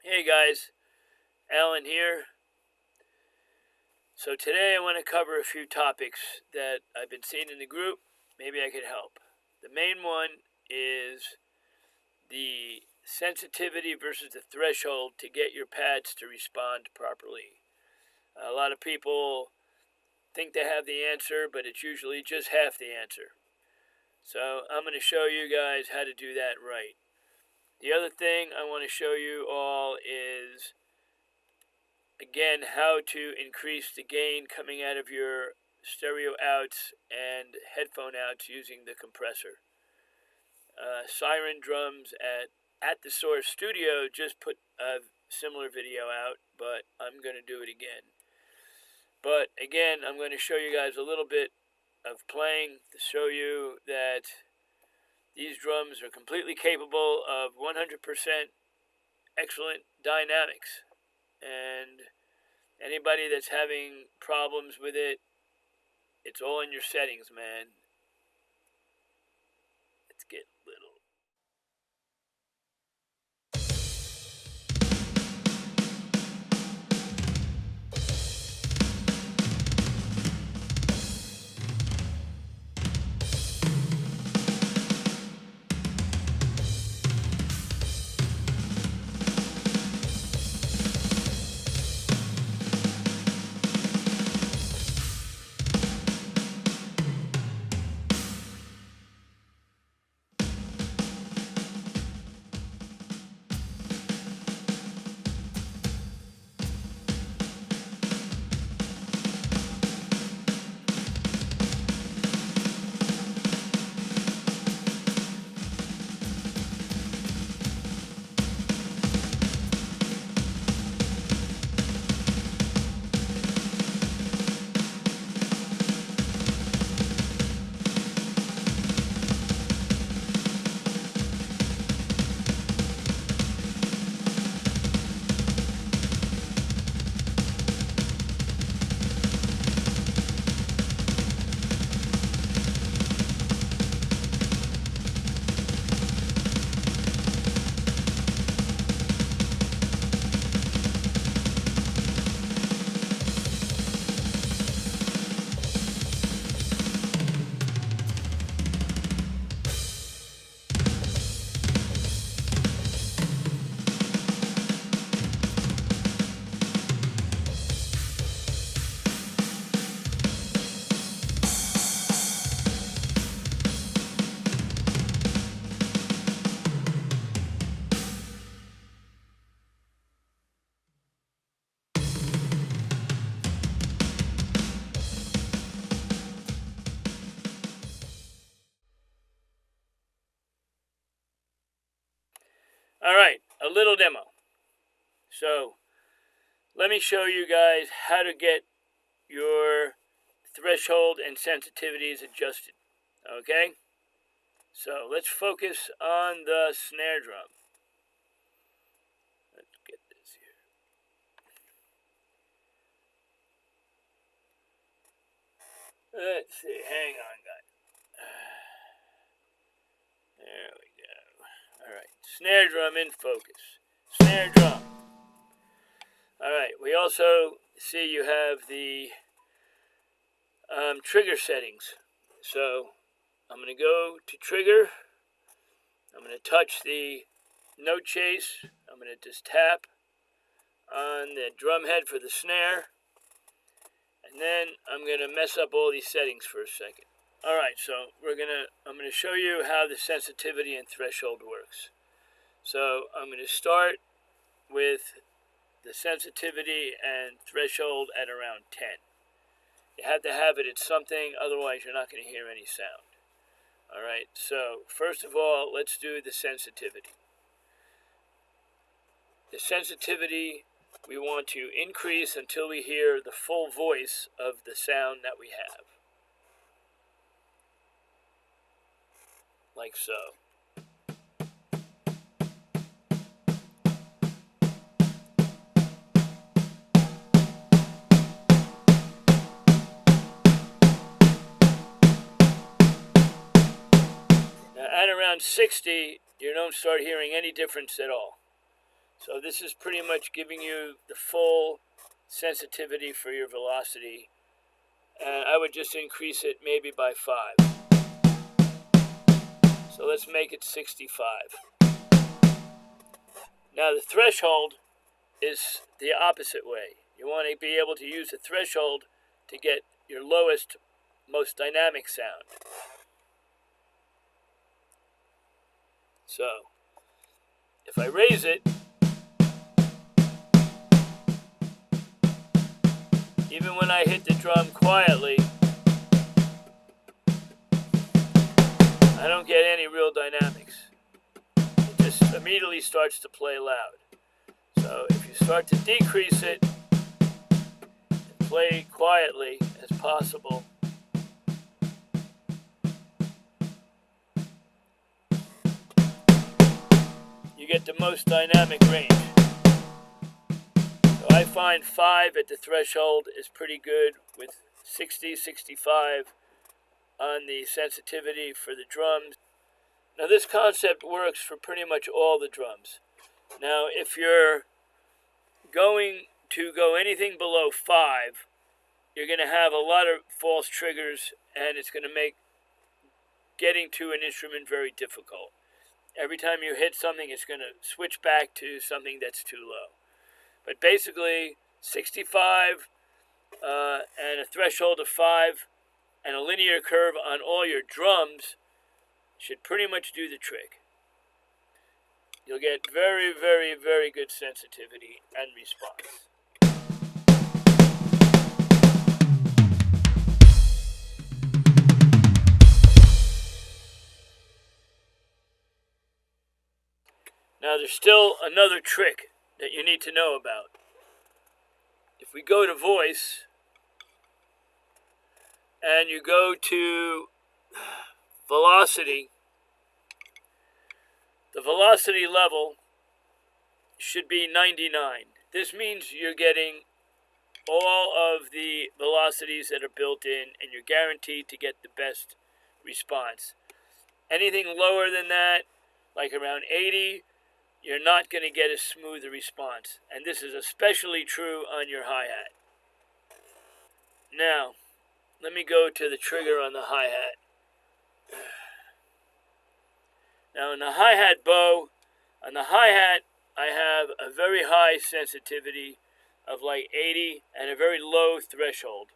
Hey guys, Alan here. So today I want to cover a few topics that I've been seeing in the group. Maybe I could help. The main one is the sensitivity versus the threshold to get your pads to respond properly. A lot of people think they have the answer, but it's usually just half the answer. So I'm going to show you guys how to do that right. The other thing I want to show you all is, again, how to increase the gain coming out of your stereo outs and headphone outs using the compressor. Siren Drums at the Source Studio just put a similar video out, but I'm going to do it again. But again, I'm going to show you guys a little bit of playing to show you that these drums are completely capable of 100% excellent dynamics. And anybody that's having problems with it, it's all in your settings, man. Let's get little. All right, a little demo. So let me show you guys how to get your threshold and sensitivities adjusted. Okay? So let's focus on the snare drum. Let's get this here. Let's see. Hang on, guys. There we go. All right. Snare drum in focus. Snare drum. All right. We also see you have the trigger settings. So I'm going to go to trigger. I'm going to touch the note chase. I'm going to just tap on the drum head for the snare. And then I'm going to mess up all these settings for a second. All right, so I'm going to show you how the sensitivity and threshold works. So I'm going to start with the sensitivity and threshold at around 10. You have to have it at something, otherwise you're not going to hear any sound. All right, so first of all, let's do the sensitivity. The sensitivity we want to increase until we hear the full voice of the sound that we have. Like so. Now at around 60, you don't start hearing any difference at all. So this is pretty much giving you the full sensitivity for your velocity. And I would just increase it maybe by 5. So let's make it 65. Now the threshold is the opposite way. You want to be able to use the threshold to get your lowest, most dynamic sound. So if I raise it, even when I hit the drum quietly, I don't get any real dynamics. It just immediately starts to play loud. So if you start to decrease it and play quietly as possible, you get the most dynamic range. So I find 5 at the threshold is pretty good, with 60, 65 on the sensitivity for the drums. Now this concept works for pretty much all the drums. Now if you're going to go anything below 5, you're going to have a lot of false triggers, and it's going to make getting to an instrument very difficult. Every time you hit something, it's going to switch back to something that's too low. But basically, 65 and a threshold of 5 and a linear curve on all your drums should pretty much do the trick. You'll get very, very, very good sensitivity and response. Now there's still another trick that you need to know about. If we go to voice and you go to velocity, the velocity level should be 99. This means you're getting all of the velocities that are built in, and you're guaranteed to get the best response. Anything lower than that, like around 80, you're not going to get a smooth response. And this is especially true on your hi-hat. Now, let me go to the trigger on the hi-hat. Now, in the hi-hat bow, on the hi-hat, I have a very high sensitivity of like 80 and a very low threshold.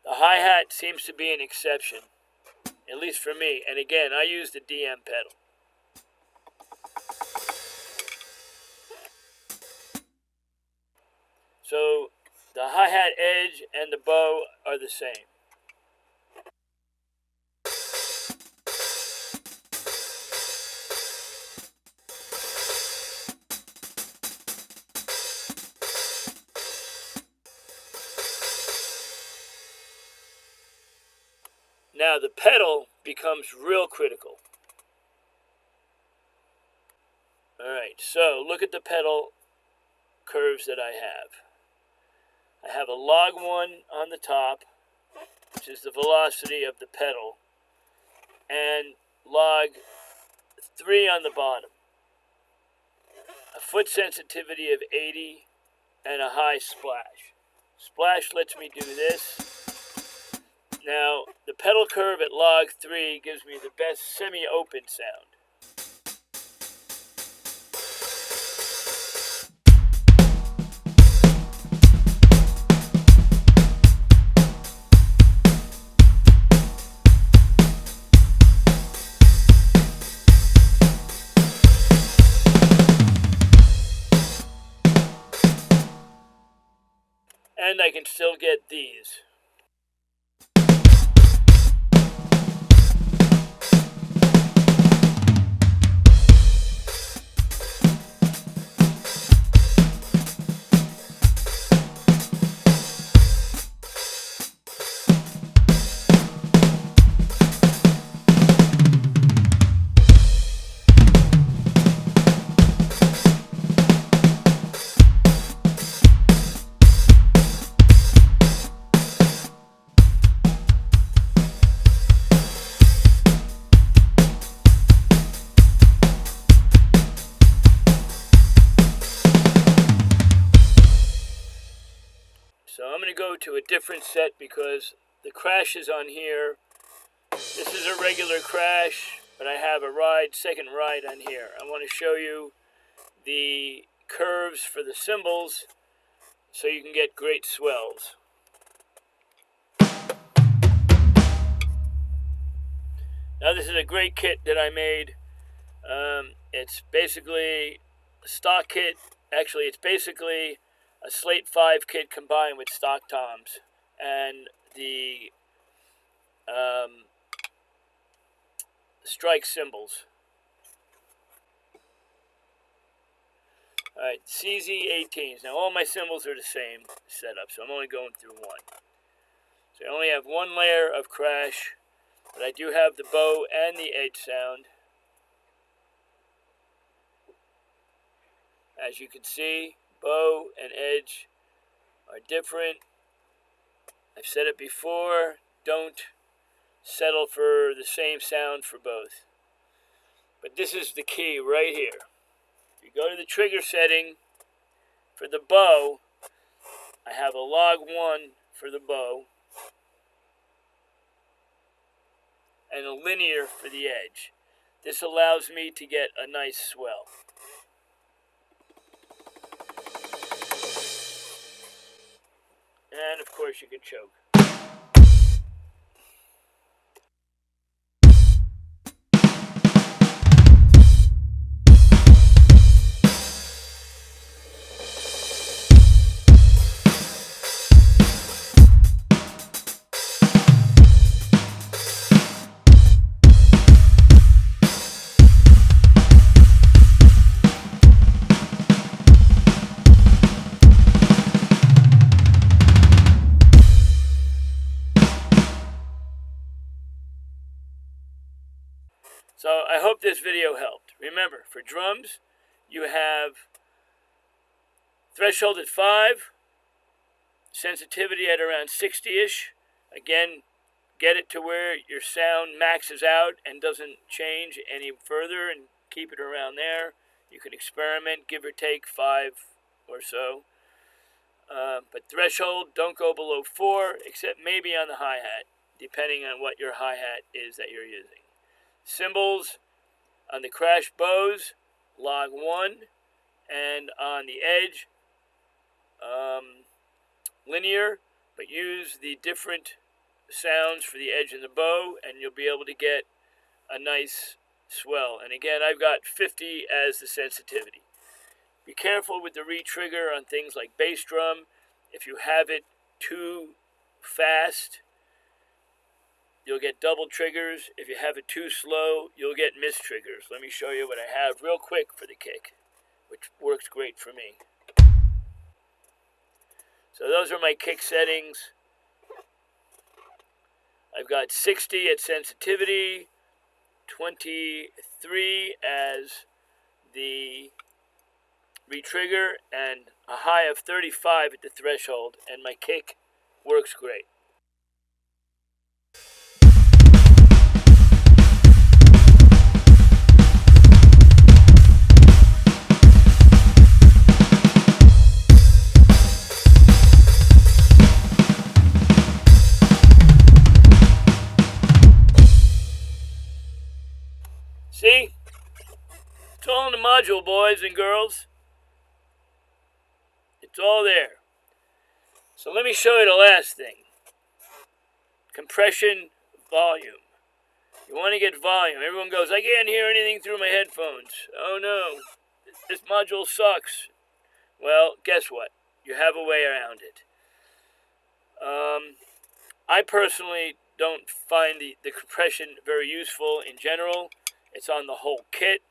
The hi-hat seems to be an exception, at least for me. And again, I use the DM pedal. So the hi-hat edge and the bow are the same. Now the pedal becomes real critical. Alright, so look at the pedal curves that I have. I have a log 1 on the top, which is the velocity of the pedal, and log 3 on the bottom. A foot sensitivity of 80 and a high splash. Splash lets me do this. Now, the pedal curve at log 3 gives me the best semi-open sound. And I can still get these. So I'm going to go to a different set because the crash is on here. This is a regular crash, but I have a second ride on here. I want to show you the curves for the cymbals so you can get great swells. Now this is a great kit that I made. It's basically a stock kit. Actually, it's basically a Slate 5 kit combined with stock toms and the strike cymbals. Alright, CZ18s. Now all my cymbals are the same setup, so I'm only going through one. So I only have one layer of crash, but I do have the bow and the edge sound. As you can see, bow and edge are different. I've said it before, don't settle for the same sound for both. But this is the key right here. If you go to the trigger setting for the bow, I have a log 1 for the bow and a linear for the edge. This allows me to get a nice swell. And of course you can choke. So I hope this video helped. Remember, for drums, you have threshold at 5, sensitivity at around 60-ish. Again, get it to where your sound maxes out and doesn't change any further and keep it around there. You can experiment, give or take 5 or so. But threshold, don't go below 4, except maybe on the hi-hat, depending on what your hi-hat is that you're using. Cymbals on the crash bows, log 1, and on the edge, linear, but use the different sounds for the edge and the bow, and you'll be able to get a nice swell. And again, I've got 50 as the sensitivity. Be careful with the re-trigger on things like bass drum. If you have it too fast, you'll get double triggers. If you have it too slow, you'll get mistriggers. Let me show you what I have real quick for the kick, which works great for me. So those are my kick settings. I've got 60 at sensitivity, 23 as the re-trigger, and a high of 35 at the threshold, and my kick works great. See? It's all in the module, boys and girls. It's all there. So let me show you the last thing. Compression, volume. You want to get volume. Everyone goes, I can't hear anything through my headphones. Oh no, this module sucks. Well, guess what? You have a way around it. I personally don't find the compression very useful in general. It's on the whole kit.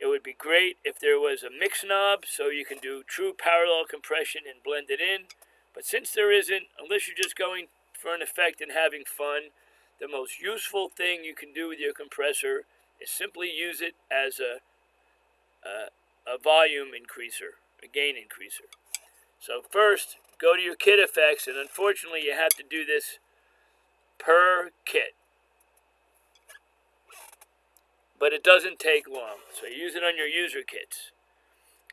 It would be great if there was a mix knob so you can do true parallel compression and blend it in. But since there isn't, unless you're just going for an effect and having fun, the most useful thing you can do with your compressor is simply use it as a volume increaser, a gain increaser. So first, go to your kit effects, and unfortunately you have to do this per kit. But it doesn't take long, so use it on your user kits.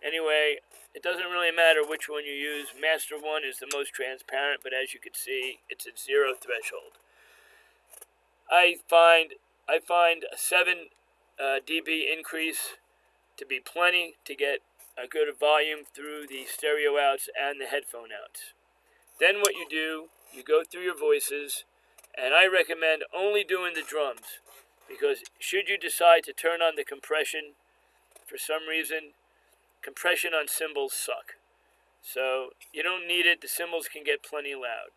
Anyway, It doesn't really matter which one you use. Master 1 is the most transparent, but as you can see, it's at 0 threshold. I find a 7 dB increase to be plenty to get a good volume through the stereo outs and the headphone outs. Then what you do, you go through your voices, and I recommend only doing the drums, because should you decide to turn on the compression for some reason, compression on cymbals suck. So you don't need it. The cymbals can get plenty loud.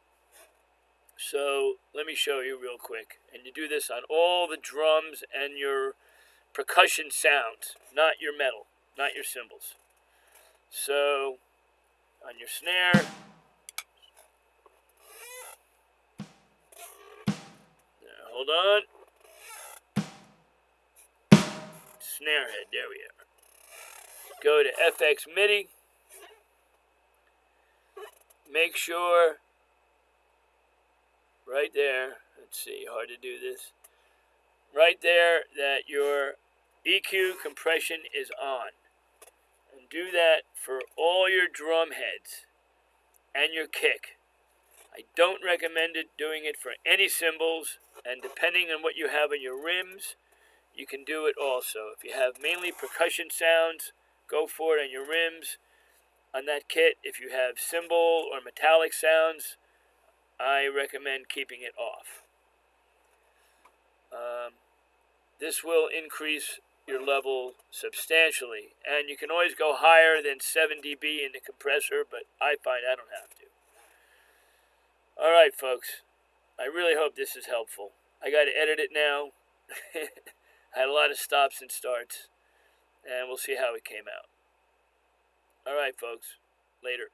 So let me show you real quick. And you do this on all the drums and your percussion sounds, not your metal, not your cymbals. So on your snare, hold on, snare head, there we are. Go to FX MIDI. Make sure, right there, let's see, hard to do this, right there that your EQ compression is on. And do that for all your drum heads and your kick. I don't recommend doing it for any cymbals, and depending on what you have on your rims, you can do it also. If you have mainly percussion sounds, go for it on your rims. On that kit, if you have cymbal or metallic sounds, I recommend keeping it off. This will increase your level substantially, and you can always go higher than 7 dB in the compressor, but I find I don't have to. All right, folks. I really hope this is helpful. I got to edit it now. I had a lot of stops and starts, and we'll see how it came out. All right, folks. Later.